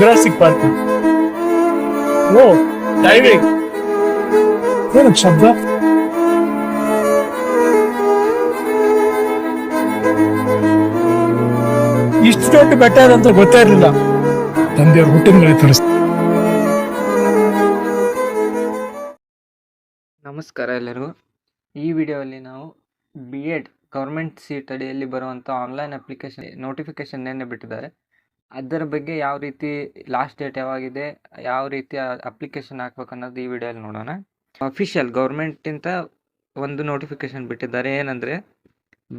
Jurassic park. ಓ, diving. ಏನು ಶಬ್ದ? ಇಷ್ಟು ದೊಡ್ಡ ಬೆಟ್ಟ ಅಂತ ಗೊತ್ತೇ ಇರಲಿಲ್ಲ. ತಂದೆಯವ್ರ ಹುಟ್ಟಿನ ಮೇಲೆ ತೋರಿಸ್ತಾರೆ. ನಮಸ್ಕಾರ ಎಲ್ಲರಿಗೂ. ಈ ವಿಡಿಯೋದಲ್ಲಿ ನಾವು B.Ed ಗೌರ್ಮೆಂಟ್ ಸೀಟ್ ಅಡಿಯಲ್ಲಿ ಬರುವಂಥ ಆನ್ಲೈನ್ ಅಪ್ಲಿಕೇಶನ್ ನೋಟಿಫಿಕೇಶನ್ ಏನೇ ಬಿಟ್ಟಿದ್ದಾರೆ ಅದರ ಬಗ್ಗೆ ಯಾವ ರೀತಿ ಲಾಸ್ಟ್ ಡೇಟ್ ಯಾವಾಗಿದೆ, ಯಾವ ರೀತಿ ಅಪ್ಲಿಕೇಶನ್ ಹಾಕ್ಬೇಕು ಅನ್ನೋದು ಈ ವಿಡಿಯೋದಲ್ಲಿ ನೋಡೋಣ. ಅಫಿಷಿಯಲ್ ಗೌರ್ಮೆಂಟಿಂದ ಒಂದು ನೋಟಿಫಿಕೇಶನ್ ಬಿಟ್ಟಿದ್ದಾರೆ. ಏನಂದರೆ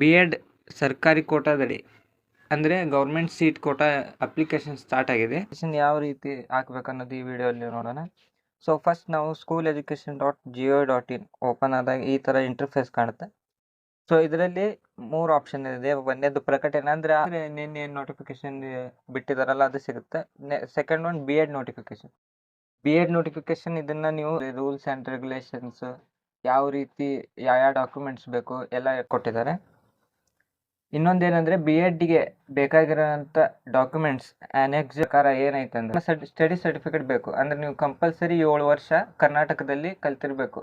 B.Ed ಸರ್ಕಾರಿ ಕೋಟಾದಡಿ ಅಂದರೆ government seat quota application start ಆಗಿದೆ. ಯಾವ ರೀತಿ ಹಾಕ್ಬೇಕು ಅನ್ನೋದು ಈ ವಿಡಿಯೋದಲ್ಲಿ ನೋಡೋಣ. ಸೊ ಫಸ್ಟ್ ನಾವು schooleducation.go.in ಓಪನ್ ಆದಾಗ ಈ ಥರ ಇಂಟರ್ಫೇಸ್ ಕಾಣುತ್ತೆ. ಸೊ ಇದರಲ್ಲಿ 3 ಆಪ್ಷನ್ ಇದೆ. ಒಂದೇದು ಪ್ರಕಟಣೆ ಅಂದರೆ ನಿನ್ನೆ ನೋಟಿಫಿಕೇಶನ್ ಬಿಟ್ಟಿದಾರಲ್ಲ ಅದು ಸಿಗುತ್ತೆ. Second one B.Ed notification. B.Ed notification ಇದನ್ನು ನೀವು ರೂಲ್ಸ್ ಆ್ಯಂಡ್ ರೆಗ್ಯುಲೇಷನ್ಸ್ ಯಾವ ರೀತಿ ಯಾವ ಡಾಕ್ಯುಮೆಂಟ್ಸ್ ಬೇಕು ಎಲ್ಲ ಕೊಟ್ಟಿದ್ದಾರೆ. ಇನ್ನೊಂದೇನೆಂದರೆ B.Edಗೆ ಬೇಕಾಗಿರೋಂಥ ಡಾಕ್ಯುಮೆಂಟ್ಸ್ ಆನೆಕ್ಸ್ ಪ್ರಕಾರ ಏನೈತೆ ಅಂದರೆ ಸ್ಟಡಿ ಸರ್ಟಿಫಿಕೇಟ್ ಬೇಕು. ಅಂದರೆ ನೀವು ಕಂಪಲ್ಸರಿ 7 ವರ್ಷ ಕರ್ನಾಟಕದಲ್ಲಿ ಕಲ್ತಿರಬೇಕು.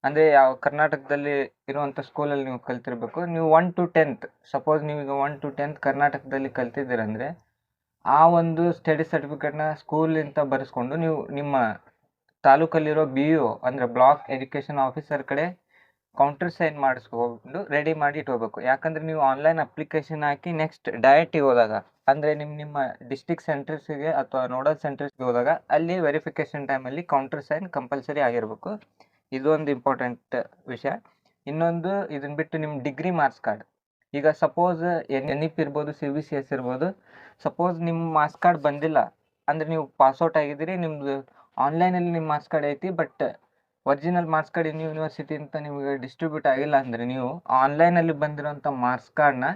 ಅಂದರೆ ಯಾವ ಕರ್ನಾಟಕದಲ್ಲಿ ಇರುವಂಥ ಸ್ಕೂಲಲ್ಲಿ ನೀವು ಕಲ್ತಿರಬೇಕು. ನೀವು 1 to 10th ಸಪೋಸ್ ನೀವೀಗ 1 to 10th ಕರ್ನಾಟಕದಲ್ಲಿ ಕಲ್ತಿದ್ದೀರಂದರೆ ಆ ಒಂದು ಸ್ಟಡಿ ಸರ್ಟಿಫಿಕೇಟ್ನ ಸ್ಕೂಲಿಂದ ಬರೆಸ್ಕೊಂಡು ನೀವು ನಿಮ್ಮ ತಾಲೂಕಲ್ಲಿರೋ BO ಅಂದರೆ ಬ್ಲಾಕ್ ಎಜುಕೇಷನ್ ಆಫೀಸರ್ ಕಡೆ ಕೌಂಟರ್ ಸೈನ್ ಮಾಡಿಸ್ಕೊಂಡು ರೆಡಿ ಮಾಡಿ ಇಟ್ಕೋಬೇಕು. ಯಾಕಂದರೆ ನೀವು ಆನ್ಲೈನ್ ಅಪ್ಲಿಕೇಶನ್ ಹಾಕಿ ನೆಕ್ಸ್ಟ್ ಡೈರೆಕ್ಟಿಗೆ ಹೋದಾಗ ಅಂದರೆ ನಿಮ್ಮ ಡಿಸ್ಟ್ರಿಕ್ಟ್ ಸೆಂಟರ್ಸಿಗೆ ಅಥವಾ ನೋಡಲ್ ಸೆಂಟರ್ಸ್ಗೆ ಹೋದಾಗ ಅಲ್ಲಿ ವೆರಿಫಿಕೇಷನ್ ಟೈಮಲ್ಲಿ ಕೌಂಟರ್ ಸೈನ್ ಕಂಪಲ್ಸರಿ ಆಗಿರಬೇಕು. ಇದು ಒಂದು ಇಂಪಾರ್ಟೆಂಟ್ ವಿಷಯ. ಇನ್ನೊಂದು ಇದನ್ನು ಬಿಟ್ಟು ನಿಮ್ಮ ಡಿಗ್ರಿ ಮಾರ್ಕ್ಸ್ ಕಾರ್ಡ್. ಈಗ ಸಪೋಸ್ NEP ಇರ್ಬೋದು, CBCS ಇರ್ಬೋದು. ಸಪೋಸ್ ನಿಮ್ಮ ಮಾರ್ಕ್ಸ್ ಕಾರ್ಡ್ ಬಂದಿಲ್ಲ ಅಂದರೆ ನೀವು ಪಾಸ್ಔಟ್ ಆಗಿದ್ದೀರಿ, ನಿಮ್ಮದು ಆನ್ಲೈನಲ್ಲಿ ನಿಮ್ಮ ಮಾರ್ಕ್ಸ್ ಕಾರ್ಡ್ ಐತಿ, but original marks card university ಅಂತ ನಿಮಗೆ ಡಿಸ್ಟ್ರಿಬ್ಯೂಟ್ ಆಗಿಲ್ಲ ಅಂದರೆ ನೀವು ಆನ್ಲೈನಲ್ಲಿ ಬಂದಿರೋಂಥ ಮಾರ್ಕ್ಸ್ ಕಾರ್ಡ್ನ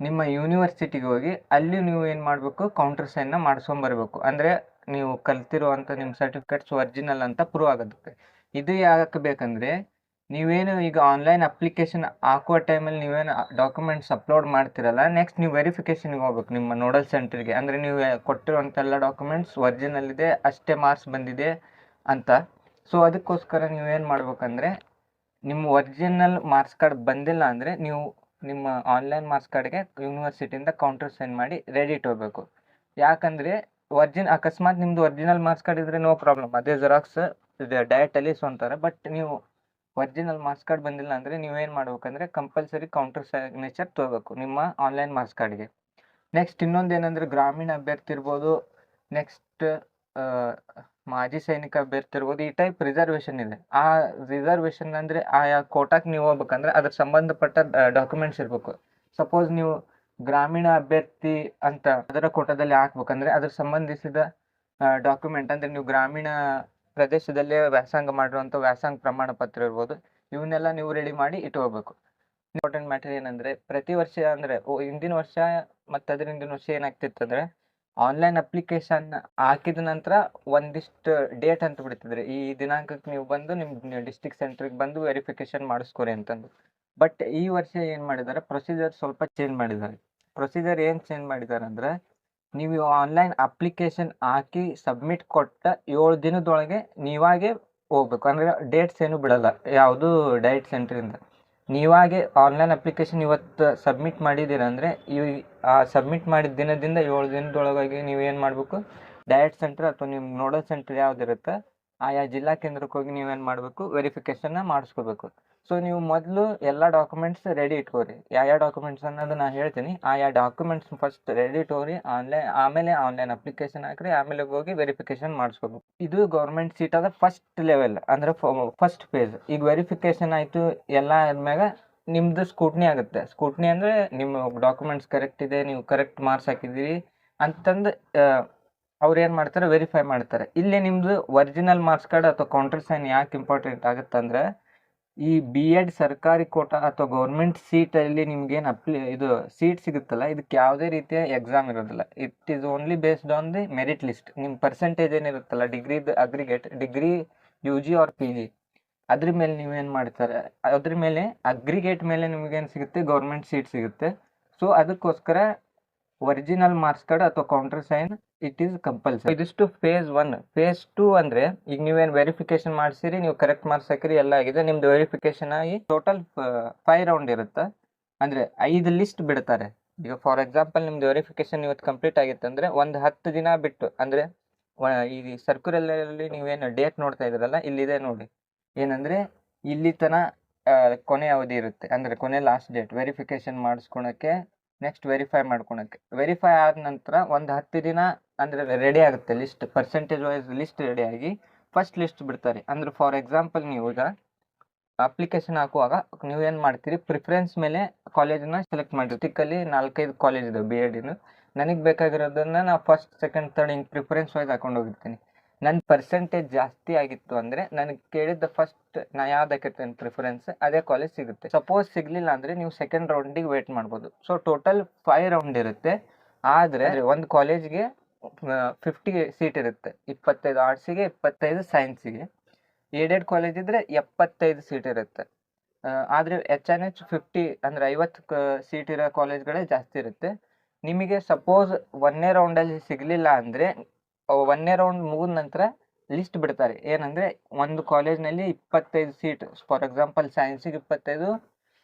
ನಿಮ್ಮ ಯೂನಿವರ್ಸಿಟಿಗೆ ಹೋಗಿ ಅಲ್ಲಿ ನೀವು ಏನು ಮಾಡಬೇಕು, ಕೌಂಟರ್ ಸೈನ್ನ ಮಾಡಿಸ್ಕೊಂಬರ್ಬೇಕು. ಅಂದರೆ ನೀವು ಕಲ್ತಿರುವಂಥ ನಿಮ್ಮ ಸರ್ಟಿಫಿಕೇಟ್ಸ್ ಒರಿಜಿನಲ್ ಅಂತ ಪ್ರೂವ್ ಆಗೋದಕ್ಕೆ. ಇದು ಯಾಕೆ ಬೇಕಂದರೆ ನೀವೇನು ಈಗ ಆನ್ಲೈನ್ ಅಪ್ಲಿಕೇಶನ್ ಹಾಕುವ ಟೈಮಲ್ಲಿ ನೀವೇನು ಡಾಕ್ಯುಮೆಂಟ್ಸ್ ಅಪ್ಲೋಡ್ ಮಾಡ್ತಿರಲ್ಲ, ನೆಕ್ಸ್ಟ್ ನೀವು ವೆರಿಫಿಕೇಷನ್ಗೆ ಹೋಗ್ಬೇಕು ನಿಮ್ಮ ನೋಡಲ್ ಸೆಂಟ್ರಿಗೆ. ಅಂದರೆ ನೀವು ಕೊಟ್ಟಿರುವಂಥ ಎಲ್ಲ ಡಾಕ್ಯುಮೆಂಟ್ಸ್ ಒರಿಜಿನಲ್ ಇದೆ, ಅಷ್ಟೇ ಮಾರ್ಕ್ಸ್ ಬಂದಿದೆ ಅಂತ. ಸೊ ಅದಕ್ಕೋಸ್ಕರ ನೀವೇನು ಮಾಡ್ಬೇಕಂದ್ರೆ ನಿಮ್ಮ ಒರಿಜಿನಲ್ ಮಾರ್ಕ್ಸ್ ಕಾರ್ಡ್ ಬಂದಿಲ್ಲ ಅಂದರೆ ನೀವು ನಿಮ್ಮ ಆನ್ಲೈನ್ ಮಾರ್ಕ್ಸ್ ಕಾರ್ಡ್ಗೆ ಯೂನಿವರ್ಸಿಟಿಯಿಂದ ಕೌಂಟರ್ ಸೈನ್ ಮಾಡಿ ರೆಡಿ ಇಟ್ಕೋಬೇಕು. ಯಾಕಂದರೆ ಅಕಸ್ಮಾತ್ ನಿಮ್ಮದು ಒರಿಜಿನಲ್ ಮಾರ್ಕ್ಸ್ ಕಾರ್ಡ್ ಇದ್ದರೆ ನೋ ಪ್ರಾಬ್ಲಮ್, ಅದೇ ಜೆರಾಕ್ಸ್ ಡೈರೆಕ್ಟಲ್ಲಿ ಸ್ವಂತಾರೆ. ಬಟ್ ನೀವು ಒರಿಜಿನಲ್ ಮಾರ್ಕ್ಸ್ ಕಾರ್ಡ್ ಬಂದಿಲ್ಲ ಅಂದರೆ ನೀವೇನು ಮಾಡ್ಬೇಕಂದ್ರೆ ಕಂಪಲ್ಸರಿ ಕೌಂಟರ್ ಸಿಗ್ನೇಚರ್ ತೊಗೋಬೇಕು ನಿಮ್ಮ ಆನ್ಲೈನ್ ಮಾರ್ಕ್ಸ್ ಕಾರ್ಡ್ಗೆ. ನೆಕ್ಸ್ಟ್ ಇನ್ನೊಂದು ಏನಂದರೆ ಗ್ರಾಮೀಣ ಅಭ್ಯರ್ಥಿ ಇರ್ಬೋದು, ನೆಕ್ಸ್ಟ್ ಮಾಜಿ ಸೈನಿಕ ಅಭ್ಯರ್ಥಿ ಇರ್ಬೋದು, ಈ ಟೈಪ್ ರಿಸರ್ವೇಷನ್ ಇದೆ. ಆ ರಿಸರ್ವೇಷನ್ ಅಂದರೆ ಆಯಾ ಕೋಟಾಕ್ಕೆ ನೀವು ಹೋಗ್ಬೇಕಂದ್ರೆ ಅದ್ರ ಸಂಬಂಧಪಟ್ಟ ಡಾಕ್ಯುಮೆಂಟ್ಸ್ ಇರಬೇಕು. ಸಪೋಸ್ ನೀವು ಗ್ರಾಮೀಣ ಅಭ್ಯರ್ಥಿ ಅಂತ ಅದರ ಕೋಟಾದಲ್ಲಿ ಹಾಕ್ಬೇಕಂದ್ರೆ ಅದ್ರ ಸಂಬಂಧಿಸಿದ ಡಾಕ್ಯುಮೆಂಟ್ ಅಂದರೆ ನೀವು ಗ್ರಾಮೀಣ ಪ್ರದೇಶದಲ್ಲೇ ವ್ಯಾಸಂಗ ಮಾಡಿರುವಂಥ ವ್ಯಾಸಂಗ ಪ್ರಮಾಣ ಪತ್ರ ಇರ್ಬೋದು, ಇವನ್ನೆಲ್ಲ ನೀವು ರೆಡಿ ಮಾಡಿ ಇಟ್ಕೋಬೇಕು. ಇಂಪಾರ್ಟೆಂಟ್ ಮ್ಯಾಟರ್ ಏನಂದರೆ ಪ್ರತಿ ವರ್ಷ ಅಂದರೆ ಹಿಂದಿನ ವರ್ಷ ಮತ್ತು ಅದರ ಹಿಂದಿನ ವರ್ಷ ಏನಾಗ್ತಿತ್ತು ಅಂದರೆ ಆನ್ಲೈನ್ ಅಪ್ಲಿಕೇಶನ್ ಹಾಕಿದ ನಂತರ ಒಂದಿಷ್ಟು ಡೇಟ್ ಅಂತ ಬಿಡ್ತಿದ್ರೆ ಈ ದಿನಾಂಕಕ್ಕೆ ನೀವು ಬಂದು ನಿಮ್ಮ ಡಿಸ್ಟ್ರಿಕ್ಟ್ ಸೆಂಟ್ರಿಗೆ ಬಂದು ವೆರಿಫಿಕೇಷನ್ ಮಾಡಿಸ್ಕೊರಿ ಅಂತಂದು. ಬಟ್ ಈ ವರ್ಷ ಏನು ಮಾಡಿದ್ದಾರೆ, ಪ್ರೊಸೀಜರ್ ಸ್ವಲ್ಪ ಚೇಂಜ್ ಮಾಡಿದ್ದಾರೆ. ಪ್ರೊಸೀಜರ್ ಏನು ಚೇಂಜ್ ಮಾಡಿದ್ದಾರೆ ಅಂದರೆ ನೀವು ಆನ್ಲೈನ್ ಅಪ್ಲಿಕೇಶನ್ ಹಾಕಿ ಸಬ್ಮಿಟ್ ಕೊಟ್ಟ 7 ದಿನದೊಳಗೆ ನೀವಾಗೆ ಹೋಗ್ಬೇಕು. ಅಂದರೆ ಡೇಟ್ಸ್ ಏನು ಬಿಡಲ್ಲ ಯಾವುದು ಡೈರೆಕ್ಟ್ ಸೆಂಟ್ರಿಂದ. ನೀವಾಗೆ ಆನ್ಲೈನ್ ಅಪ್ಲಿಕೇಶನ್ ಇವತ್ತು ಸಬ್ಮಿಟ್ ಮಾಡಿದ್ದೀರ ಅಂದರೆ ಆ ಸಬ್ಮಿಟ್ ಮಾಡಿದ ದಿನದಿಂದ 7 ದಿನದೊಳಗಾಗಿ ನೀವೇನು ಮಾಡಬೇಕು, ಡೈರೆಕ್ಟ್ ಸೆಂಟರ್ ಅಥವಾ ನಿಮ್ಮ ನೋಡಲ್ ಸೆಂಟರ್ ಯಾವುದಿರುತ್ತೆ ಆಯಾ ಜಿಲ್ಲಾ ಕೇಂದ್ರಕ್ಕೆ ಹೋಗಿ ನೀವೇನು ಮಾಡಬೇಕು, ವೆರಿಫಿಕೇಷನ್ನ ಮಾಡಿಸ್ಕೋಬೇಕು. ಸೊ ನೀವು ಮೊದಲು ಎಲ್ಲ ಡಾಕ್ಯುಮೆಂಟ್ಸ್ ರೆಡಿ ಇಟ್ಕೋರಿ. ಯಾವ ಡಾಕ್ಯುಮೆಂಟ್ಸ್ ಅನ್ನೋದು ನಾನು ಹೇಳ್ತೀನಿ. ಆಯಾ ಡಾಕ್ಯುಮೆಂಟ್ಸ್ ಫಸ್ಟ್ ರೆಡಿ ಇಟ್ಕೋರಿ. ಆಮೇಲೆ ಆನ್ಲೈನ್ ಅಪ್ಲಿಕೇಶನ್ ಹಾಕ್ರಿ, ಆಮೇಲೆ ಹೋಗಿ ವೆರಿಫಿಕೇಷನ್ ಮಾಡಿಸ್ಕೋಬೇಕು. ಇದು ಗೌರ್ಮೆಂಟ್ ಸೀಟ್ ಆದ ಫಸ್ಟ್ ಲೆವೆಲ್ ಅಂದರೆ ಫಸ್ಟ್ ಫೇಸ್. ಈಗ ವೆರಿಫಿಕೇಷನ್ ಆಯಿತು ಎಲ್ಲ ಆದ್ಮ್ಯಾಗ ನಿಮ್ಮದು ಸ್ಕೂಟ್ನಿ ಆಗುತ್ತೆ. ಸ್ಕೂಟ್ನಿ ಅಂದರೆ ನಿಮ್ಮ ಡಾಕ್ಯುಮೆಂಟ್ಸ್ ಕರೆಕ್ಟ್ ಇದೆ, ನೀವು ಕರೆಕ್ಟ್ ಮಾರ್ಕ್ಸ್ ಹಾಕಿದ್ದೀರಿ ಅಂತಂದು ಅವ್ರು ಏನು ಮಾಡ್ತಾರೆ, ವೆರಿಫೈ ಮಾಡ್ತಾರೆ. ಇಲ್ಲಿ ನಿಮ್ಮದು ಒರಿಜಿನಲ್ ಮಾರ್ಕ್ಸ್ ಕಾರ್ಡ್ ಅಥವಾ ಕೌಂಟರ್ ಸೈನ್ ಯಾಕೆ ಇಂಪಾರ್ಟೆಂಟ್ ಆಗುತ್ತೆ ಅಂದರೆ ಈ B.Ed ಸರ್ಕಾರಿ ಕೋಟಾ ಅಥವಾ ಗೌರ್ಮೆಂಟ್ ಸೀಟಲ್ಲಿ ನಿಮ್ಗೇನು ಇದು ಸೀಟ್ ಸಿಗುತ್ತಲ್ಲ, ಇದಕ್ಕೆ ಯಾವುದೇ ರೀತಿಯ ಎಕ್ಸಾಮ್ ಇರೋದಿಲ್ಲ. It is only based on the merit list. ನಿಮ್ಮ ಪರ್ಸೆಂಟೇಜ್ ಏನಿರುತ್ತಲ್ಲ ಡಿಗ್ರಿದು aggregate, degree UG or PG, ಅದ್ರ ಮೇಲೆ ನೀವೇನು ಮಾಡ್ತಾರೆ, ಅದ್ರ ಮೇಲೆ ಅಗ್ರಿಗೇಟ್ ಮೇಲೆ ನಿಮಗೇನು ಸಿಗುತ್ತೆ, ಗೌರ್ಮೆಂಟ್ ಸೀಟ್ ಸಿಗುತ್ತೆ. ಸೊ ಅದಕ್ಕೋಸ್ಕರ ಒರಿಜಿನಲ್ ಮಾರ್ಕ್ಸ್ ಕಾರ್ಡ್ ಅಥವಾ countersign it is compulsory. ಇದಿಷ್ಟು ಫೇಸ್ 1. ಫೇಸ್ 2 ಅಂದ್ರೆ ಈಗ ನೀವೇನು ವೆರಿಫಿಕೇಶನ್ ಮಾಡಿಸಿರಿ, ನೀವು ಕರೆಕ್ಟ್ ಮಾರ್ಕ್ಸ್ ಹಾಕಿರಿ, ಎಲ್ಲ ಆಗಿದೆ, ನಿಮ್ದು ವೆರಿಫಿಕೇಶನ್ ಆಗಿ ಟೋಟಲ್ 5 ರೌಂಡ್ ಇರುತ್ತೆ. ಅಂದ್ರೆ 5 ಲಿಸ್ಟ್ ಬಿಡ್ತಾರೆ. ಈಗ ಫಾರ್ ಎಕ್ಸಾಂಪಲ್ ನಿಮ್ದು ವೆರಿಫಿಕೇಶನ್ ಇವತ್ತು ಕಂಪ್ಲೀಟ್ ಆಗಿತ್ತು ಅಂದ್ರೆ ಒಂದು 10 ದಿನ ಬಿಟ್ಟು, ಅಂದ್ರೆ ಈ ಸರ್ಕ್ಯುಲಲ್ಲಿ ನೀವೇನು ಡೇಟ್ ನೋಡ್ತಾ ಇದ್ರಲ್ಲ, ಇಲ್ಲಿದೆ ನೋಡಿ, ಏನಂದ್ರೆ ಇಲ್ಲಿ ತನ ಕೊನೆ ಅವಧಿ ಇರುತ್ತೆ, ಅಂದ್ರೆ ಕೊನೆ ಲಾಸ್ಟ್ ಡೇಟ್ ವೆರಿಫಿಕೇಶನ್ ಮಾಡಿಸ್ಕೊಳಕ್ಕೆ, ನೆಕ್ಸ್ಟ್ ವೆರಿಫೈ ಮಾಡ್ಕೊಳಕ್ಕೆ. ವೆರಿಫೈ ಆದ ನಂತರ ಒಂದು 10 ದಿನ ಅಂದ್ರೆ ರೆಡಿ ಆಗುತ್ತೆ list, percentage wise list ready ಆಗಿ ಫಸ್ಟ್ ಲಿಸ್ಟ್ ಬಿಡ್ತಾರೆ. ಅಂದ್ರೆ ಫಾರ್ ಎಕ್ಸಾಂಪಲ್ ನೀವು ಈಗ ಅಪ್ಲಿಕೇಶನ್ ಹಾಕುವಾಗ ನೀವೇನು ಮಾಡ್ತೀರಿ, ಪ್ರಿಫರೆನ್ಸ್ ಮೇಲೆ ಕಾಲೇಜನ್ನ ಸೆಲೆಕ್ಟ್ ಮಾಡಿರಿ. ಟಿಕ್ಕಲ್ಲಿ 4-5 ಕಾಲೇಜ್ ಇದೆ ಬಿ ಎಡಿನ. ನನಗೆ ಬೇಕಾಗಿರೋದನ್ನ ನಾನು ಫಸ್ಟ್, ಸೆಕೆಂಡ್, ಥರ್ಡ್ ಹಿಂಗೆ ಪ್ರಿಫರೆನ್ಸ್ ವೈಸ್ ಹಾಕೊಂಡು ಹೋಗಿರ್ತೀನಿ. ನನ್ನ ಪರ್ಸೆಂಟೇಜ್ ಜಾಸ್ತಿ ಆಗಿತ್ತು ಅಂದರೆ ನನಗೆ ಕೇಳಿದ್ದ ಫಸ್ಟ್ ನಾ ಯಾವ್ದು ಹಾಕಿರ್ತೇನೆ ಪ್ರಿಫರೆನ್ಸ್, ಅದೇ ಕಾಲೇಜ್ ಸಿಗುತ್ತೆ. ಸಪೋಸ್ ಸಿಗಲಿಲ್ಲ ಅಂದರೆ ನೀವು ಸೆಕೆಂಡ್ ರೌಂಡಿಗೆ ವೇಟ್ ಮಾಡ್ಬೋದು. ಸೊ ಟೋಟಲ್ 5 ರೌಂಡ್ ಇರುತ್ತೆ. ಆದರೆ ಒಂದು ಕಾಲೇಜ್ಗೆ 50 ಸೀಟ್ ಇರುತ್ತೆ, 25 ಆರ್ಟ್ಸಿಗೆ, 25 ಸೈನ್ಸಿಗೆ. ಏಡೆಡ್ ಕಾಲೇಜ್ ಇದ್ದರೆ 75 ಸೀಟ್ ಇರುತ್ತೆ. ಆದರೆ ಹೆಚ್ಚಾನೆಚ್ಚು 50 ಅಂದರೆ 50 ಸೀಟ್ ಇರೋ ಕಾಲೇಜ್ಗಳೇ ಜಾಸ್ತಿ ಇರುತ್ತೆ. ನಿಮಗೆ ಸಪೋಸ್ 1ನೇ ರೌಂಡಲ್ಲಿ ಸಿಗಲಿಲ್ಲ ಅಂದರೆ 1ನೇ ರೌಂಡ್ ಮುಗಿದ ನಂತರ ಲಿಸ್ಟ್ ಬಿಡ್ತಾರೆ. ಏನಂದರೆ ಒಂದು ಕಾಲೇಜ್ನಲ್ಲಿ 25 ಸೀಟ್, ಫಾರ್ ಎಕ್ಸಾಂಪಲ್ ಸೈನ್ಸಿಗೆ 25,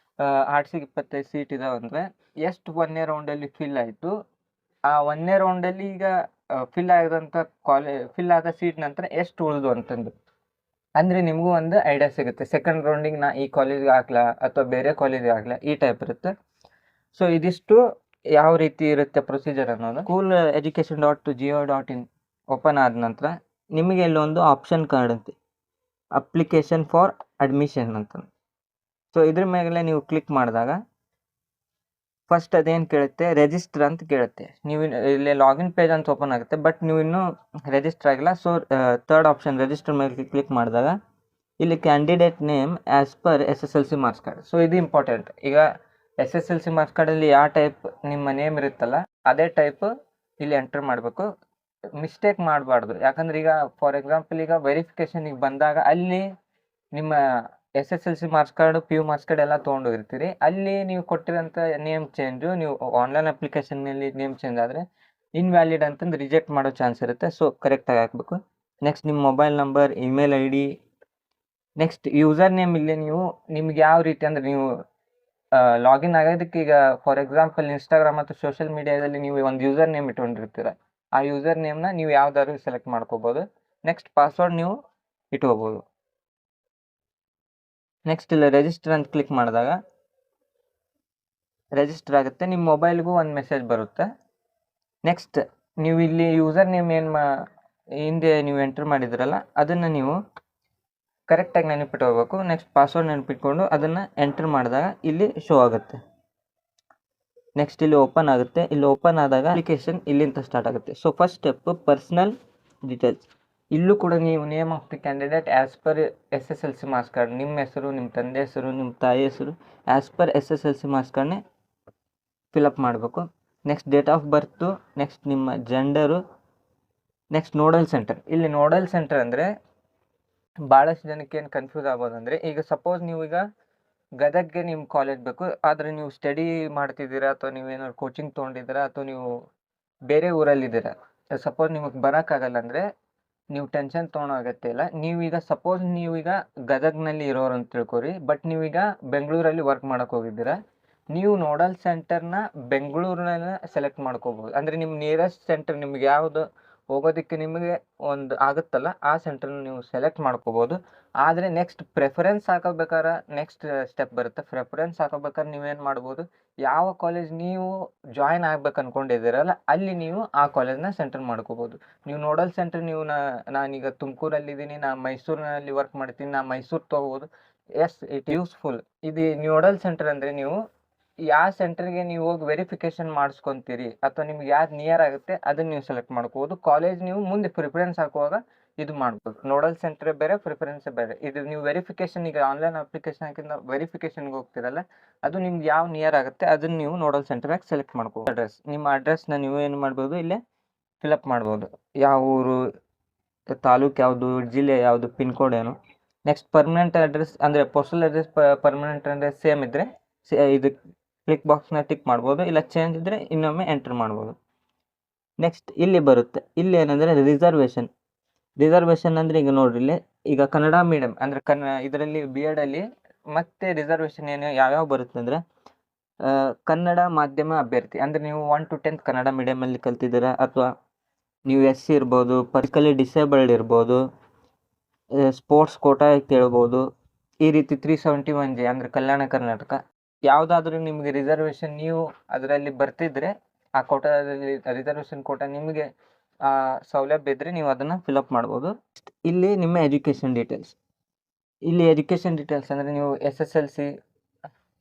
ಆರ್ಟ್ಸಿಗೆ 25 ಸೀಟ್ ಇದಾವೆ ಅಂದರೆ ಎಷ್ಟು 1ನೇ ರೌಂಡಲ್ಲಿ ಫಿಲ್ ಆಯಿತು, ಆ 1ನೇ ರೌಂಡಲ್ಲಿ ಈಗ ಫಿಲ್ ಆದ ಸೀಟ್ ನಂತರ ಎಷ್ಟು ಉಳಿದು ಅಂತಂದು, ಅಂದರೆ ನಿಮಗೂ ಒಂದು ಐಡಿಯಾ ಸಿಗುತ್ತೆ. ಸೆಕೆಂಡ್ ರೌಂಡಿಗೆ ನಾ ಈ ಕಾಲೇಜ್ಗೆ ಹಾಕ್ಲಾ ಅಥವಾ ಬೇರೆ ಕಾಲೇಜಿಗೆ ಹಾಕ್ಲಾ, ಈ ಟೈಪ್ ಇರುತ್ತೆ. ಸೊ ಇದಿಷ್ಟು ಯಾವ ರೀತಿ ಇರುತ್ತೆ ಪ್ರೊಸೀಜರ್ ಅನ್ನೋದು. school.education.go.in ಓಪನ್ ಆದ ನಂತರ ನಿಮಗೆ ಇಲ್ಲೊಂದು ಆಪ್ಷನ್ ಕಾಣುತ್ತೆ, ಅಪ್ಲಿಕೇಶನ್ ಫಾರ್ ಅಡ್ಮಿಷನ್ ಅಂತ. ಸೊ ಇದ್ರ ಮೇಲೆ ನೀವು ಕ್ಲಿಕ್ ಮಾಡಿದಾಗ ಫಸ್ಟ್ ಅದೇನು ಕೇಳುತ್ತೆ, ರಿಜಿಸ್ಟರ್ ಅಂತ ಕೇಳುತ್ತೆ. ನೀವು ಇಲ್ಲಿ ಲಾಗಿನ್ ಪೇಜ್ ಅಂತ ಓಪನ್ ಆಗುತ್ತೆ, ಬಟ್ ನೀವು ಇನ್ನೂ ರಿಜಿಸ್ಟರ್ ಆಗಿಲ್ಲ. ಸೊ ಥರ್ಡ್ ಆಪ್ಷನ್ ರಿಜಿಸ್ಟರ್ ಮೇಲೆ ಕ್ಲಿಕ್ ಮಾಡಿದಾಗ ಇಲ್ಲಿ candidate name as per SSLC marks card. So ಇದು ಇಂಪಾರ್ಟೆಂಟ್. ಈಗ SSLC ಮಾರ್ಕ್ಸ್ ಕಾರ್ಡಲ್ಲಿ ಯಾವ ಟೈಪ್ ನಿಮ್ಮ ನೇಮ್ ಇರುತ್ತಲ್ಲ ಅದೇ ಟೈಪ್ ಇಲ್ಲಿ ಎಂಟರ್ ಮಾಡಬೇಕು. ಮಿಸ್ಟೇಕ್ ಮಾಡಬಾರ್ದು. ಯಾಕಂದ್ರೆ ಈಗ ಫಾರ್ ಎಕ್ಸಾಂಪಲ್ ಈಗ ವೆರಿಫಿಕೇಷನಿಗೆ ಬಂದಾಗ ಅಲ್ಲಿ ನಿಮ್ಮ SSLC marks card, PU marks card ಎಲ್ಲ ತೊಗೊಂಡೋಗಿರ್ತೀರಿ. ಅಲ್ಲಿ ನೀವು ಕೊಟ್ಟಿರೋಂಥ ನೇಮ್ ಚೇಂಜು, ನೀವು ಆನ್ಲೈನ್ ಅಪ್ಲಿಕೇಶನ್ನಲ್ಲಿ ನೇಮ್ ಚೇಂಜ್ ಆದರೆ ಇನ್ವ್ಯಾಲಿಡ್ ಅಂತಂದು ರಿಜೆಕ್ಟ್ ಮಾಡೋ ಚಾನ್ಸ್ ಇರುತ್ತೆ. ಸೊ ಕರೆಕ್ಟಾಗಿ ಹಾಕಬೇಕು. ನೆಕ್ಸ್ಟ್ ನಿಮ್ಮ mobile number, email ID, next user name. ಇಲ್ಲಿ ನೀವು ನಿಮ್ಗೆ ಯಾವ ರೀತಿ ಅಂದರೆ ನೀವು ಲಾಗಿನ್ ಆಗೋದಕ್ಕೆ ಈಗ ಫಾರ್ ಎಕ್ಸಾಂಪಲ್ ಇನ್ಸ್ಟಾಗ್ರಾಮ್ ಮತ್ತು ಸೋಷಿಯಲ್ ಮೀಡಿಯಾದಲ್ಲಿ ನೀವು ಒಂದು ಯೂಸರ್ ನೇಮ್ ಇಟ್ಕೊಂಡಿರ್ತೀರ, ಆ ಯೂಸರ್ ನೇಮ್ನ ನೀವು ಯಾವ್ದಾದ್ರು ಸೆಲೆಕ್ಟ್ ಮಾಡ್ಕೋಬೋದು. ನೆಕ್ಸ್ಟ್ ಪಾಸ್ವರ್ಡ್ ನೀವು ಇಟ್ಕೋಬೋದು. ನೆಕ್ಸ್ಟ್ ಇಲ್ಲಿ ರಿಜಿಸ್ಟರ್ ಅಂತ ಕ್ಲಿಕ್ ಮಾಡಿದಾಗ ರಿಜಿಸ್ಟರ್ ಆಗುತ್ತೆ. ನಿಮ್ಮ ಮೊಬೈಲ್ಗೂ ಒಂದು ಮೆಸೇಜ್ ಬರುತ್ತೆ. ನೆಕ್ಸ್ಟ್ ನೀವು ಇಲ್ಲಿ ಯೂಸರ್ ನೇಮ್ ಏನು ಹಿಂದೆ ನೀವು ಎಂಟರ್ ಮಾಡಿದ್ರಲ್ಲ ಅದನ್ನು ನೀವು ಕರೆಕ್ಟಾಗಿ ನೆನಪಿಟ್ಕೋಬೇಕು. ನೆಕ್ಸ್ಟ್ ಪಾಸ್ವರ್ಡ್ ನೆನಪಿಟ್ಕೊಂಡು ಅದನ್ನು ಎಂಟರ್ ಮಾಡಿದಾಗ ಇಲ್ಲಿ ಶೋ ಆಗುತ್ತೆ. ನೆಕ್ಸ್ಟ್ ಇಲ್ಲಿ ಓಪನ್ ಆಗುತ್ತೆ. ಇಲ್ಲಿ ಓಪನ್ ಆದಾಗ ಅಪ್ಲಿಕೇಶನ್ ಇಲ್ಲಿಂದ ಸ್ಟಾರ್ಟ್ ಆಗುತ್ತೆ. So first step personal details. ಇಲ್ಲೂ ಕೂಡ ನೀವು name of the candidate as per SSLC marks card, ನಿಮ್ಮ ಹೆಸರು, ನಿಮ್ಮ ತಂದೆ ಹೆಸರು, ನಿಮ್ಮ ತಾಯಿ ಹೆಸರು ಆ್ಯಸ್ ಪರ್ SSLC ಮಾರ್ಕ್ಸ್ ಕಾರ್ಡ್ನೇ ಫಿಲಪ್ ಮಾಡಬೇಕು. Next date of birth, next ನಿಮ್ಮ ಜೆಂಡರು, ನೆಕ್ಸ್ಟ್ ನೋಡಲ್ ಸೆಂಟರ್. ಇಲ್ಲಿ ನೋಡಲ್ ಸೆಂಟರ್ ಅಂದರೆ ಭಾಳಷ್ಟು ಜನಕ್ಕೆ ಏನು ಕನ್ಫ್ಯೂಸ್ ಆಗ್ಬೋದು ಅಂದರೆ, ಈಗ ಸಪೋಸ್ ನೀವು ಈಗ ಗದಗ್ಗೆ ನಿಮ್ಮ ಕಾಲೇಜ್ ಬೇಕು, ಆದರೆ ನೀವು ಸ್ಟಡಿ ಮಾಡ್ತಿದ್ದೀರಾ ಅಥವಾ ನೀವೇನಾದ್ರು ಕೋಚಿಂಗ್ ತೊಗೊಂಡಿದ್ದೀರಾ ಅಥವಾ ನೀವು ಬೇರೆ ಊರಲ್ಲಿದ್ದೀರಾ. ಸಪೋಸ್ ನಿಮಗೆ ಬರೋಕ್ಕಾಗಲ್ಲ ಅಂದರೆ ನೀವು ಟೆನ್ಷನ್ ತೊಗೊಳೋ ಅಗತ್ಯ ಇಲ್ಲ. ನೀವೀಗ ಸಪೋಸ್ ನೀವೀಗ ಗದಗ್ನಲ್ಲಿ ಇರೋರು ಅಂತ ತಿಳ್ಕೊರಿ, ಬಟ್ ನೀವೀಗ ಬೆಂಗಳೂರಲ್ಲಿ ವರ್ಕ್ ಮಾಡೋಕೆ ಹೋಗಿದ್ದೀರಾ, ನೀವು ನೋಡಲ್ ಸೆಂಟರ್ನ ಬೆಂಗಳೂರಿನ ಸೆಲೆಕ್ಟ್ ಮಾಡ್ಕೋಬೋದು. ಅಂದರೆ ನಿಮ್ಮ ನಿಯರೆಸ್ಟ್ ಸೆಂಟರ್ ನಿಮ್ಗೆ ಯಾವುದು ಹೋಗೋದಕ್ಕೆ ನಿಮಗೆ ಒಂದು ಆಗುತ್ತಲ್ಲ ಆ ಸೆಂಟರ್ನ ನೀವು ಸೆಲೆಕ್ಟ್ ಮಾಡ್ಕೋಬೋದು. ಆದರೆ ನೆಕ್ಸ್ಟ್ ಪ್ರೆಫರೆನ್ಸ್ ಹಾಕೋಬೇಕಾದ್ರೆ ನೆಕ್ಸ್ಟ್ ಸ್ಟೆಪ್ ಬರುತ್ತೆ. ಪ್ರೆಫರೆನ್ಸ್ ಹಾಕೋಬೇಕಾದ್ರೆ ನೀವೇನು ಮಾಡ್ಬೋದು, ಯಾವ ಕಾಲೇಜ್ ನೀವು ಜಾಯಿನ್ ಆಗ್ಬೇಕು ಅಂದ್ಕೊಂಡಿದ್ದೀರಲ್ಲ ಅಲ್ಲಿ ನೀವು ಆ ಕಾಲೇಜ್ನ ಸೆಂಟರ್ ಮಾಡ್ಕೋಬೋದು. ನೀವು ನೋಡಲ್ ಸೆಂಟರ್ ನೀವು ನಾನೀಗ ತುಮಕೂರಲ್ಲಿದ್ದೀನಿ, ನಾನು ಮೈಸೂರಿನಲ್ಲಿ ವರ್ಕ್ ಮಾಡ್ತೀನಿ, ನಾನು ಮೈಸೂರು ತೊಗೋಬೋದು. Yes, it useful. ಇದು ನೋಡಲ್ ಸೆಂಟರ್ ಅಂದರೆ ನೀವು ಯಾವ ಸೆಂಟರ್ಗೆ ನೀವು ಹೋಗಿ ವೆರಿಫಿಕೇಷನ್ ಮಾಡಿಸ್ಕೊತೀರಿ ಅಥವಾ ನಿಮ್ಗೆ ಯಾವ್ದು ನಿಯರ್ ಆಗುತ್ತೆ ಅದನ್ನು ನೀವು ಸೆಲೆಕ್ಟ್ ಮಾಡ್ಕೋಬೋದು. ಕಾಲೇಜ್ ನೀವು ಮುಂದೆ ಪ್ರಿಫರೆನ್ಸ್ ಹಾಕುವಾಗ ಇದು ಮಾಡ್ಬೋದು. ನೋಡಲ್ ಸೆಂಟರ್ ಬೇರೆ, ಪ್ರಿಫರೆನ್ಸ್ ಬೇರೆ. ಇದು ನೀವು ವೆರಿಫಿಕೇಷನ್ ಈಗ ಆನ್ಲೈನ್ ಅಪ್ಲಿಕೇಶನ್ ಹಾಕಿದ ವೆರಿಫಿಕೇಷನ್ಗೆ ಹೋಗ್ತಿರಲ್ಲ, ಅದು ನಿಮ್ಗೆ ಯಾವ ನಿಯರ್ ಆಗುತ್ತೆ ಅದನ್ನು ನೀವು ನೋಡಲ್ ಸೆಂಟರಾಗಿ ಸೆಲೆಕ್ಟ್ ಮಾಡ್ಕೋಬೋದು. ಅಡ್ರೆಸ್, ನಿಮ್ಮ ಅಡ್ರೆಸ್ನ ನೀವು ಏನು ಮಾಡ್ಬೋದು, ಇಲ್ಲೇ ಫಿಲಪ್ ಮಾಡ್ಬೋದು. ಯಾವ ಊರು, ತಾಲೂಕು ಯಾವುದು, ಜಿಲ್ಲೆ ಯಾವುದು, ಪಿನ್ ಕೋಡ್ ಏನು. ನೆಕ್ಸ್ಟ್ ಪರ್ಮನೆಂಟ್ ಅಡ್ರೆಸ್ ಅಂದರೆ postal address permanent address same ಇದ್ದರೆ ಇದು ಕ್ಲಿಕ್ ಬಾಕ್ಸ್ನ ಟಿಕ್ ಮಾಡ್ಬೋದು, ಇಲ್ಲ ಚೇಂಜ್ ಇದ್ದರೆ ಇನ್ನೊಮ್ಮೆ ಎಂಟರ್ ಮಾಡ್ಬೋದು. ನೆಕ್ಸ್ಟ್ ಇಲ್ಲಿ ಬರುತ್ತೆ, ಇಲ್ಲಿ ಏನಂದರೆ ರಿಸರ್ವೇಷನ್ ಅಂದರೆ ಈಗ ನೋಡ್ರಿ ಇಲ್ಲಿ ಈಗ ಕನ್ನಡ ಮೀಡಿಯಮ್ ಅಂದರೆ ಇದರಲ್ಲಿ ಬಿ ಎಡಲ್ಲಿ ಮತ್ತೆ ರಿಸರ್ವೇಷನ್ ಏನು ಯಾವ್ಯಾವ ಬರುತ್ತೆ ಅಂದರೆ ಕನ್ನಡ ಮಾಧ್ಯಮ ಅಭ್ಯರ್ಥಿ ಅಂದರೆ ನೀವು 1 to 10th ಕನ್ನಡ ಮೀಡಿಯಮಲ್ಲಿ ಕಲ್ತಿದ್ದೀರಾ, ಅಥವಾ ನೀವು SC ಇರ್ಬೋದು, ಫಿಸಿಕಲಿ ಡಿಸೇಬಲ್ಡ್ ಇರ್ಬೋದು, ಸ್ಪೋರ್ಟ್ಸ್ ಕೋಟಾ ಕೇಳ್ಬೋದು, ಈ ರೀತಿ 371J ಅಂದರೆ ಕಲ್ಯಾಣ ಕರ್ನಾಟಕ ಯಾವುದಾದ್ರೂ ನಿಮಗೆ ರಿಸರ್ವೇಷನ್ ನೀವು ಅದರಲ್ಲಿ ಬರ್ತಿದ್ರೆ ಆ ಕೋಟಾದಲ್ಲಿ ರಿಸರ್ವೇಷನ್ ಕೋಟಾ ನಿಮಗೆ ಸೌಲಭ್ಯ ಇದ್ದರೆ ನೀವು ಅದನ್ನು ಫಿಲಪ್ ಮಾಡ್ಬೋದು. ಇಲ್ಲಿ ನಿಮ್ಮ ಎಜುಕೇಷನ್ ಡೀಟೇಲ್ಸ್ ಅಂದರೆ ನೀವು SSLC,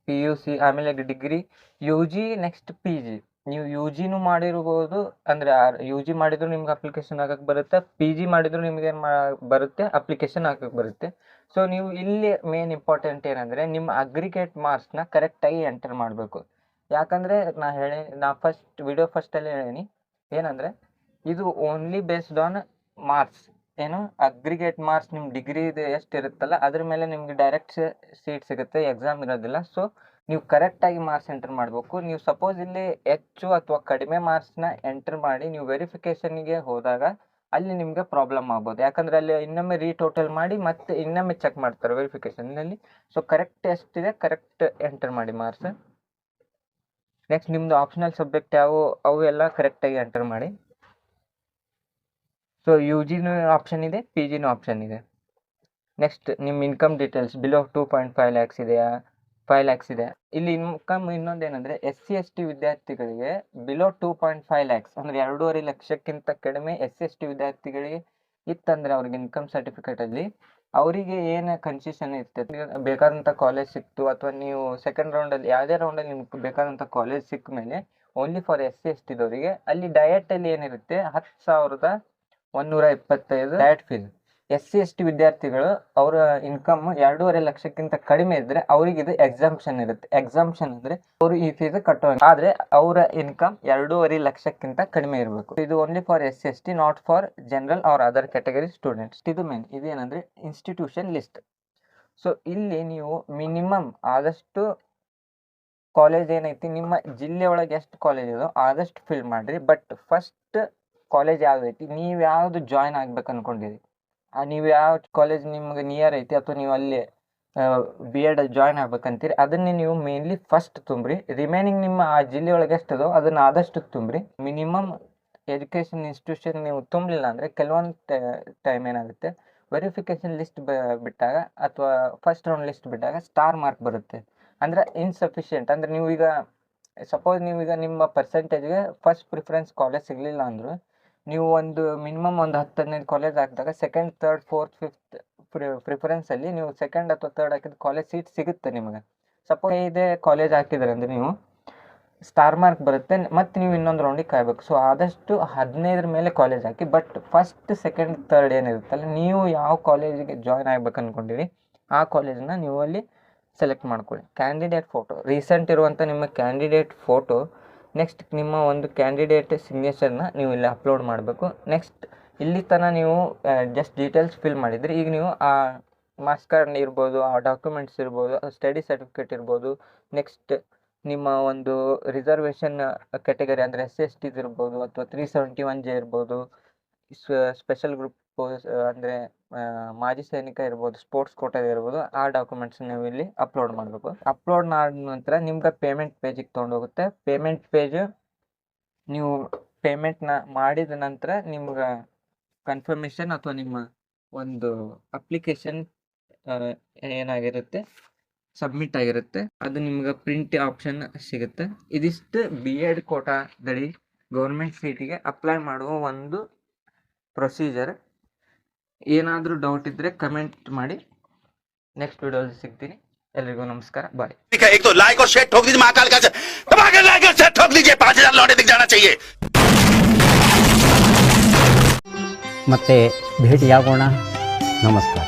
PUC, ಆಮೇಲೆ ಡಿಗ್ರಿ, UG, ನೆಕ್ಸ್ಟ್ PG. ನೀವು UGನೂ ಮಾಡಿರ್ಬೋದು, ಅಂದರೆ UG ಮಾಡಿದ್ರು ನಿಮ್ಗೆ ಅಪ್ಲಿಕೇಶನ್ ಹಾಕಕ್ಕೆ ಬರುತ್ತೆ, PG ಮಾಡಿದ್ರು ನಿಮ್ಗೆ ಏನು ಬರುತ್ತೆ ಅಪ್ಲಿಕೇಶನ್ ಹಾಕಕ್ಕೆ ಬರುತ್ತೆ. ಸೊ ನೀವು ಇಲ್ಲಿ ಮೇನ್ ಇಂಪಾರ್ಟೆಂಟ್ ಏನಂದರೆ ನಿಮ್ಮ ಅಗ್ರಿಗೇಟ್ ಮಾರ್ಕ್ಸ್ನ ಕರೆಕ್ಟಾಗಿ ಎಂಟರ್ ಮಾಡಬೇಕು. ಯಾಕಂದರೆ ನಾ ಫಸ್ಟಲ್ಲಿ ಹೇಳೀನಿ ಏನಂದರೆ ಇದು ಓನ್ಲಿ ಬೇಸ್ಡ್ ಆನ್ ಮಾರ್ಕ್ಸ್, ಏನು ಅಗ್ರಿಗೇಟ್ ಮಾರ್ಕ್ಸ್ ನಿಮ್ಮ ಡಿಗ್ರಿದು ಎಷ್ಟು ಇರುತ್ತಲ್ಲ ಅದ್ರ ಮೇಲೆ ನಿಮಗೆ ಡೈರೆಕ್ಟ್ ಸೀಟ್ ಸಿಗುತ್ತೆ, ಎಕ್ಸಾಮ್ ಇರೋದಿಲ್ಲ. ಸೊ ನೀವು ಕರೆಕ್ಟಾಗಿ ಮಾರ್ಕ್ಸ್ ಎಂಟರ್ ಮಾಡಬೇಕು. ನೀವು ಸಪೋಸ್ ಇಲ್ಲಿ ಹೆಚ್ಚು ಅಥವಾ ಕಡಿಮೆ ಮಾರ್ಕ್ಸ್ನ ಎಂಟರ್ ಮಾಡಿ ನೀವು ವೆರಿಫಿಕೇಷನ್ಗೆ ಹೋದಾಗ ಅಲ್ಲಿ ನಿಮಗೆ ಪ್ರಾಬ್ಲಮ್ ಆಗ್ಬೋದು, ಯಾಕಂದರೆ ಅಲ್ಲಿ ಇನ್ನೊಮ್ಮೆ ರೀಟೋಟಲ್ ಮಾಡಿ ಮತ್ತೆ ಇನ್ನೊಮ್ಮೆ ಚೆಕ್ ಮಾಡ್ತಾರೆ ವೆರಿಫಿಕೇಷನ್ನಲ್ಲಿ. ಸೊ ಕರೆಕ್ಟ್ ಎಷ್ಟಿದೆ ಕರೆಕ್ಟ್ ಎಂಟರ್ ಮಾಡಿ ಮಾರ್ಕ್ಸ್. ನೆಕ್ಸ್ಟ್ ನಿಮ್ಮದು ಆಪ್ಷನಲ್ ಸಬ್ಜೆಕ್ಟ್ ಅವು ಎಲ್ಲ ಕರೆಕ್ಟಾಗಿ ಎಂಟರ್ ಮಾಡಿ. ಸೊ UGನೂ ಆಪ್ಷನ್ ಇದೆ, PGನೂ ಆಪ್ಷನ್ ಇದೆ. ನೆಕ್ಸ್ಟ್ ನಿಮ್ಮ ಇನ್ಕಮ್ ಡೀಟೇಲ್ಸ್ ಬಿಲೋ 2.5 lakhs ಇದೆಯಾ, 5 lakhs ಇದೆ. ಇಲ್ಲಿ ಇನ್ಕಮ್ ಇನ್ನೊಂದೇನೆಂದರೆ SC/ST ವಿದ್ಯಾರ್ಥಿಗಳಿಗೆ ಬಿಲೋ 2.5 lakhs ಅಂದರೆ 2.5 ಲಕ್ಷಕ್ಕಿಂತ ಕಡಿಮೆ SC/ST ವಿದ್ಯಾರ್ಥಿಗಳಿಗೆ ಇತ್ತಂದರೆ ಅವ್ರಿಗೆ ಇನ್ಕಮ್ ಸರ್ಟಿಫಿಕೇಟಲ್ಲಿ ಅವರಿಗೆ ಏನು ಕನ್ಸೆಷನ್ ಇರ್ತೈತೆ, ಬೇಕಾದಂಥ ಕಾಲೇಜ್ ಸಿಕ್ತು ಅಥವಾ ನೀವು ಸೆಕೆಂಡ್ ರೌಂಡಲ್ಲಿ ಯಾವುದೇ ರೌಂಡಲ್ಲಿ ನಿಮ್ಗೆ ಬೇಕಾದಂಥ ಕಾಲೇಜ್ ಸಿಕ್ಕ ಮೇಲೆ ಓನ್ಲಿ ಫಾರ್ SC/ST ದವರಿಗೆ ಅಲ್ಲಿ ಡಯಟಲ್ಲಿ ಏನಿರುತ್ತೆ 10,125 ಡಯಟ್ ಫೀಸ್. SC/ST ವಿದ್ಯಾರ್ಥಿಗಳು ಅವರ ಇನ್ಕಮ್ 2.5 ಲಕ್ಷಕ್ಕಿಂತ ಕಡಿಮೆ ಇದ್ದರೆ ಅವ್ರಿಗೆ ಇದು ಎಕ್ಸಾಮ್ಷನ್ ಇರುತ್ತೆ. ಎಕ್ಸಾಮ್ಷನ್ ಅಂದರೆ ಅವರು ಈ ಫೀಸ್ ಕಟ್ಟೋ, ಆದರೆ ಅವರ ಇನ್ಕಮ್ 2.5 ಲಕ್ಷಕ್ಕಿಂತ ಕಡಿಮೆ ಇರಬೇಕು. ಇದು only for SC/ST, not for general or other category students. ಇದು ಮೇನ್ ಇದೇನಂದರೆ ಇನ್ಸ್ಟಿಟ್ಯೂಷನ್ ಲಿಸ್ಟ್. ಸೊ ಇಲ್ಲಿ ನೀವು ಮಿನಿಮಮ್ ಆದಷ್ಟು ಕಾಲೇಜ್ ಏನೈತಿ ನಿಮ್ಮ ಜಿಲ್ಲೆ ಒಳಗೆ ಎಷ್ಟು ಕಾಲೇಜ್ ಇದೋ ಆದಷ್ಟು ಫಿಲ್ ಮಾಡಿರಿ. ಬಟ್ ಫಸ್ಟ್ ಕಾಲೇಜ್ ಯಾವುದೈತಿ, ನೀವು ಯಾವುದು ಜಾಯ್ನ್ ಆಗ್ಬೇಕು ಅಂದ್ಕೊಂಡಿರಿ, ನೀವು ಯಾವ ಕಾಲೇಜ್ ನಿಮ್ಗೆ ನಿಯರ್ ಐತಿ ಅಥವಾ ನೀವು ಅಲ್ಲಿ B.Ed ಜಾಯ್ನ್ ಆಗ್ಬೇಕಂತೀರಿ ಅದನ್ನೇ ನೀವು ಮೇನ್ಲಿ ಫಸ್ಟ್ ತುಂಬ್ರಿ. ರಿಮೈನಿಂಗ್ ನಿಮ್ಮ ಆ ಜಿಲ್ಲೆ ಒಳಗೆ ಎಷ್ಟದೋ ಅದನ್ನು ಆದಷ್ಟು ತುಂಬ್ರಿ. ಮಿನಿಮಮ್ ಎಜುಕೇಷನ್ ಇನ್ಸ್ಟಿಟ್ಯೂಷನ್ ನೀವು ತುಂಬಲಿಲ್ಲ ಅಂದರೆ ಕೆಲವೊಂದು ಟೈಮ್ ಏನಾಗುತ್ತೆ, ವೆರಿಫಿಕೇಷನ್ ಲಿಸ್ಟ್ ಬಿಟ್ಟಾಗ ಅಥವಾ ಫಸ್ಟ್ ರೌಂಡ್ ಲಿಸ್ಟ್ ಬಿಟ್ಟಾಗ ಸ್ಟಾರ್ ಮಾರ್ಕ್ ಬರುತ್ತೆ, ಅಂದರೆ ಇನ್ಸಫಿಷಿಯೆಂಟ್. ಅಂದರೆ ನೀವೀಗ ಸಪೋಸ್ ನೀವೀಗ ನಿಮ್ಮ ಪರ್ಸೆಂಟೇಜ್ಗೆ ಫಸ್ಟ್ ಪ್ರಿಫರೆನ್ಸ್ ಕಾಲೇಜ್ ಸಿಗಲಿಲ್ಲ ಅಂದರೂ ನೀವು ಒಂದು ಮಿನಿಮಮ್ ಒಂದು 10-15 ಕಾಲೇಜ್ ಹಾಕಿದಾಗ ಸೆಕೆಂಡ್, ಥರ್ಡ್, ಫೋರ್ತ್, ಫಿಫ್ತ್ ಪ್ರಿಫರೆನ್ಸಲ್ಲಿ ನೀವು ಸೆಕೆಂಡ್ ಅಥವಾ ಥರ್ಡ್ ಹಾಕಿದ ಕಾಲೇಜ್ ಸೀಟ್ ಸಿಗುತ್ತೆ ನಿಮಗೆ. ಸಪೋಸ್ ಇದೇ ಕಾಲೇಜ್ ಹಾಕಿದ್ರೆ ಅಂದರೆ ನೀವು ಸ್ಟಾರ್ ಮಾರ್ಕ್ ಬರುತ್ತೆ, ಮತ್ತು ನೀವು ಇನ್ನೊಂದು ರೌಂಡಿಗೆ ಕಾಯಬೇಕು. ಸೊ ಆದಷ್ಟು 15 ಮೇಲೆ ಕಾಲೇಜ್ ಹಾಕಿ. ಬಟ್ ಫಸ್ಟ್, ಸೆಕೆಂಡ್, ಥರ್ಡ್ ಏನಿರುತ್ತಲ್ಲ ನೀವು ಯಾವ ಕಾಲೇಜಿಗೆ ಜಾಯ್ನ್ ಆಗ್ಬೇಕು ಅಂದ್ಕೊಂಡಿರಿ ಆ ಕಾಲೇಜನ್ನ ನೀವು ಅಲ್ಲಿ ಸೆಲೆಕ್ಟ್ ಮಾಡ್ಕೊಳ್ಳಿ. ಕ್ಯಾಂಡಿಡೇಟ್ ಫೋಟೋ, ರೀಸೆಂಟ್ ಇರುವಂಥ ನಿಮ್ಮ ಕ್ಯಾಂಡಿಡೇಟ್ ಫೋಟೋ, ನೆಕ್ಸ್ಟ್ ನಿಮ್ಮ ಒಂದು ಕ್ಯಾಂಡಿಡೇಟ್ ಸಿಗ್ನೇಚರ್ನ ನೀವು ಇಲ್ಲಿ ಅಪ್ಲೋಡ್ ಮಾಡಬೇಕು. ನೆಕ್ಸ್ಟ್ ಇಲ್ಲಿ ತನಕ ನೀವು ಜಸ್ಟ್ ಡೀಟೇಲ್ಸ್ ಫಿಲ್ ಮಾಡಿದರೆ ಈಗ ನೀವು ಆ ಮಾರ್ಕ್ಸ್ ಕಾರ್ಡ್ ಇರ್ಬೋದು, ಆ ಡಾಕ್ಯುಮೆಂಟ್ಸ್ ಇರ್ಬೋದು, ಸ್ಟಡಿ ಸರ್ಟಿಫಿಕೇಟ್ ಇರ್ಬೋದು, ನೆಕ್ಸ್ಟ್ ನಿಮ್ಮ ಒಂದು ರಿಸರ್ವೇಷನ್ ಕ್ಯಾಟಗರಿ ಅಂದರೆ SC/ST ಇರ್ಬೋದು ಅಥವಾ 371J ಇರ್ಬೋದು, ಸ್ಪೆಷಲ್ ಗ್ರೂಪ್ ಅಂದರೆ ಮಾಜಿ ಸೈನಿಕ ಇರ್ಬೋದು, ಸ್ಪೋರ್ಟ್ಸ್ ಕೋಟಾ ಇರ್ಬೋದು, ಆ ಡಾಕ್ಯುಮೆಂಟ್ಸ್ ನೀವು ಇಲ್ಲಿ ಅಪ್ಲೋಡ್ ಮಾಡಬೇಕು. ಅಪ್ಲೋಡ್ ಮಾಡಿದ ನಂತರ ನಿಮ್ಗೆ ಪೇಮೆಂಟ್ ಪೇಜಿಗೆ ತೊಗೊಂಡೋಗುತ್ತೆ. ಪೇಮೆಂಟ್ ಪೇಜ್ ನೀವು ಪೇಮೆಂಟ್ನ ಮಾಡಿದ ನಂತರ ನಿಮ್ಗೆ ಕನ್ಫರ್ಮೇಷನ್ ಅಥವಾ ನಿಮ್ಮ ಒಂದು ಅಪ್ಲಿಕೇಶನ್ ಏನಾಗಿರುತ್ತೆ ಸಬ್ಮಿಟ್ ಆಗಿರುತ್ತೆ, ಅದು ನಿಮ್ಗೆ ಪ್ರಿಂಟ್ ಆಪ್ಷನ್ ಸಿಗುತ್ತೆ. ಇದಿಷ್ಟು B.Ed ಕೋಟಾದಡಿ ಗೌರ್ಮೆಂಟ್ ಸೀಟಿಗೆ ಅಪ್ಲೈ ಮಾಡುವ ಒಂದು ಪ್ರೊಸೀಜರ್. ಏನಾದರೂ ಡೌಟ್ ಇದ್ದರೆ ಕಮೆಂಟ್ ಮಾಡಿ. ನೆಕ್ಸ್ಟ್ ವಿಡಿಯೋದಲ್ಲಿ ಸಿಗ್ತೀನಿ. ಎಲ್ರಿಗೂ ನಮಸ್ಕಾರ, ಬಾಯ್. एक तो लाइक और शेयर ठोक दीजिए, महाकाल का दबा के लाइक और शेयर ठोक दीजिए, 5000 लौटे दिख जाना चाहिए. ಮತ್ತೆ ಭೇಟಿಯಾಗೋಣ. ನಮಸ್ಕಾರ.